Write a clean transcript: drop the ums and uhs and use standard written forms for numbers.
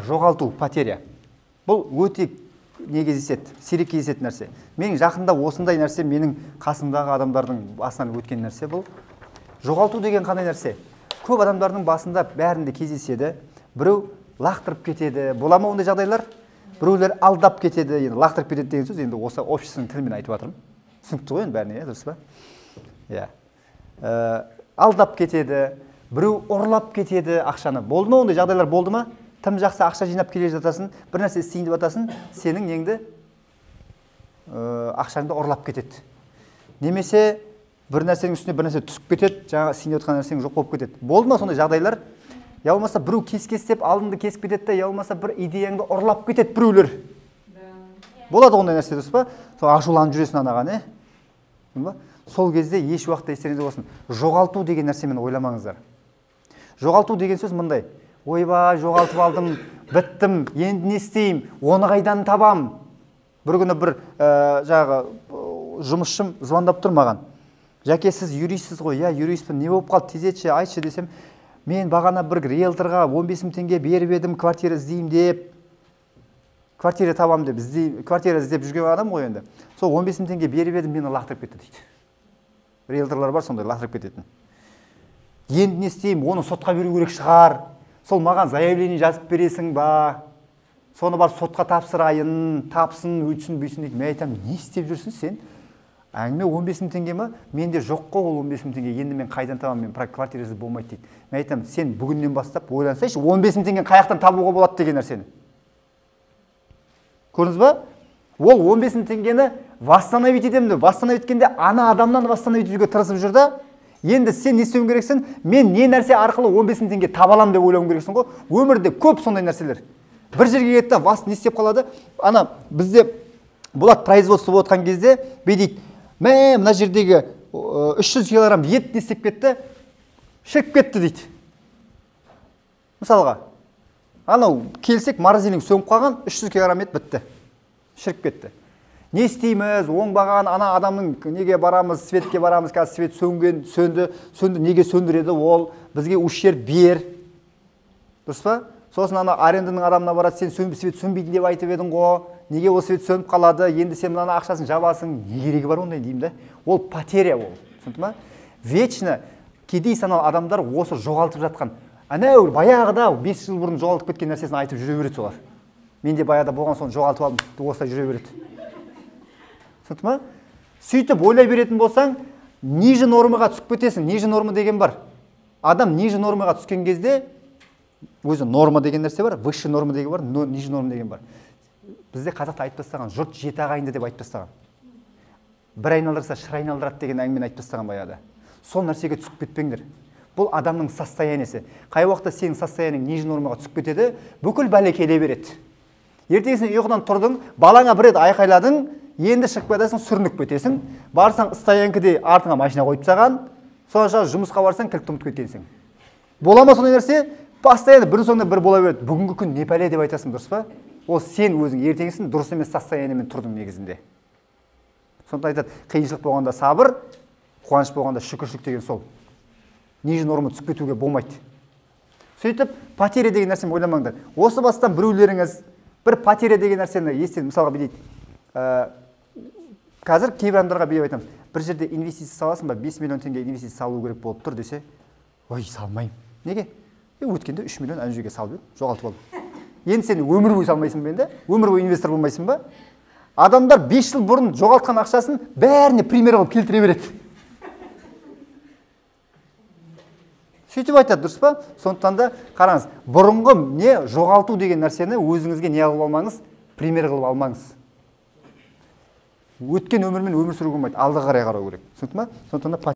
Жоғалту, потеря. Бұл өте не кездеседі, сирек кездесетін нәрсе. Менің жақында осындай нәрсе менің қасымдағы адамдардың басынан өткен нәрсе бұл. Жоғалту деген қандай нәрсе? Көп адамдардың басында бәрінде кездеседі. Біреу лақтырып кетеді. Бола ма ондай жағдайлар? Біреулер алдап кетеді. Енді лақтырып кетеді деген сөз енді осы обществоның тілімен айтып жатырмын. Түсінікті ғой енді бәріне, дұрыс па? Иә. Алдап кетеді. Біреу ұрлап кетеді ақшаны. Болды ма ондай жағдайлар болды ма? Тым жақсы ақша жинап келе жатасың, бір нәрсе істейін деп жатасың, сенің неңді ақшаңды ұрлап кетеді. Немесе бір нәрсенің үстіне бір нәрсе түсіп кетеді, жаңа істейін деп жатқан нәрсең жоқ болып кетеді. Болды ма сондай жағдайлар? Я болмаса біреу кес-кестеп алдыңды кесіп кетеді, я болмаса бір идеяңды ұрлап кетеді біреулер. Болады ондай нәрсе, дұрыс па? Сол ашуланып жүресің анаған, Сол кезде еш уақытта естеріңізде болсын. Жоғалту деген нәрсемен ойламаңыздар. Жоғалту деген сөз мындай. Ойбай, жоғалтып алдым, біттім, енді не істеймін, оны қайдан табам? Бір күні бір жаңағы жұмысшым звондап тұр маған. Жәке, сіз юристсіз ғой, я юристпін, не болып қалды, тез етші, айтшы десем, мен бағана бір риэлторға 15 000 теңге беріп едім, квартира іздеймін деп, квартира табам деп, квартира іздеп жүрген адам ғой енді. Сол 15 000 теңге беріп едім, мені лақтырып кетті дейді. Риэлторлар бар сондай лақтырып кететін. Енді не істеймін, оны сотқа беру керек шығар. Сол маған заявление жазып бересің ба? Соны барып сотқа тапсырайын, тапсын, өйтсін, бүйсін дейді. Мен айтамын, не істеп жүрсің сен? Әңгіме 15 000 теңге ма? Менде жоқ қой ол 15 000 теңге. Енді мен қайдан табам? Мен квартирасы болмайды дейді. Мен айтамын, сен бүгіннен бастап ойлансайшы, 15 000 теңге қаяқтан табуға болады деген нәрсені. Көрдіңіз ба? Ол 15 000 теңгені восстановить етемін деп, восстановить еткенде ана адамнан восстановить етуге тырысып жүр да. Енді сен не істеуің керексің? Мен не нәрсе арқылы 15 000 теңге табалам деп ойлауың керексің ғой. Өмірде көп сондай нәрселер. Бір жерге кетті, не істеп қалады? Ана бізде болады производство болып отқан кезде дейді, мына жердегі 300 килограмм ет не істеп кетті? Шіріп кетті дейді. Мысалға, анау келсек морозильник сөніп қалған, 300 килограмм ет бітті. Шіріп кетті. Не істейміз? Оңбаған ана адамның неге барамыз, светке барамыз, қазір свет сөнген, сөнді, неге сөндіреді ол? Бізге ущерб бер. Дұрыс па? Сосын ана аренданың адамына барады, сен свет сөнбейді деп айтып едің ғой. Неге ол свет сөніп қалады? Енді сен мына ақшасын жабасың. Не керегі бар ондай деймін да? Ол потеря ол. Түсінді ма? Вечно кедей саналы адамдар осы жоғалтып жатқан. Анау баяғыда 5 жыл бұрын жоғалтып кеткен нәрсесін айтып жүре береді солар. Менде баяғыда болған соны жоғалтып алдым, осылай жүре береді. Түсінді ма? Сөйтіп ойлай беретін болсаң, ниже нормаға түсіп кетесің. Ниже норма деген бар. Адам ниже нормаға түскен кезде, өзі норма деген нәрсе бар, высший норма деген бар, ниже норма деген бар. Бізде қазақта айтып тастаған, жұрт 7 ағайынды деп айтып тастаған. Бір айналдырса шыр айналдырады деген әңгімені айтып тастаған баяғыда. Сол нәрсеге түсіп кетпеңдер. Бұл адамның состояниесі. Қай уақытта сенің состояниең ниже нормаға түсіп кетеді, бүкіл бәле келе береді. Ертеңгісін ұйқыдан тұрдың, балаңа бір рет айқайладың, енді шығып кетесің, сүрініп кетесің. Барсаң стоянкіде артыңа машина қойып тастаған, сонша жұмысқа барсаң кілтті ұмытып кеткенсің. Бола ма сондай нәрсе? Постоянно бір соңында бір бола береді. Бүгінгі күн не пәле деп айтасың, дұрыс па? Ол сен өзің ертеңгісін дұрыс емес состояниемен тұрдың негізінде. Сондықтан айтады, қиыншылық болғанда сабыр, қуаныш болғанда шүкіршілік деген сол. Ниже норма түсіп кетуге болмайды. Сөйтіп, потеря деген нәрсені ойламаңдар. Осы бастан біреулеріңіз бір потеря деген нәрсені естен, мысалға білейді. Қазір кейбір адамдарға бейіп айтамыз. Бір жерде инвестиция саласың ба, 5 миллион теңге инвестиция салу керек болып тұр десе, ой, салмайым. Неге? Өткенде 3 миллион ана жерге салып еді, жоғалтып алдым. Енді сен өмір бойы салмайсың ба енді? Өмір бойы инвестор болмайсың ба? Адамдар 5 жыл бұрын жоғалтқан ақшасын бәріне пример қылып келтіре береді. Сөйтіп айтады, дұрыс па? Сондықтан да қараңыз, бұрынғы не жоғалту деген нәрсені өзіңізге не алып алмаңыз, пример қылып алмаңыз. Өткен өмірмен өмір сүруге болмайды, алдыға қарай қарау керек. Түсінді ме? Сондықтан да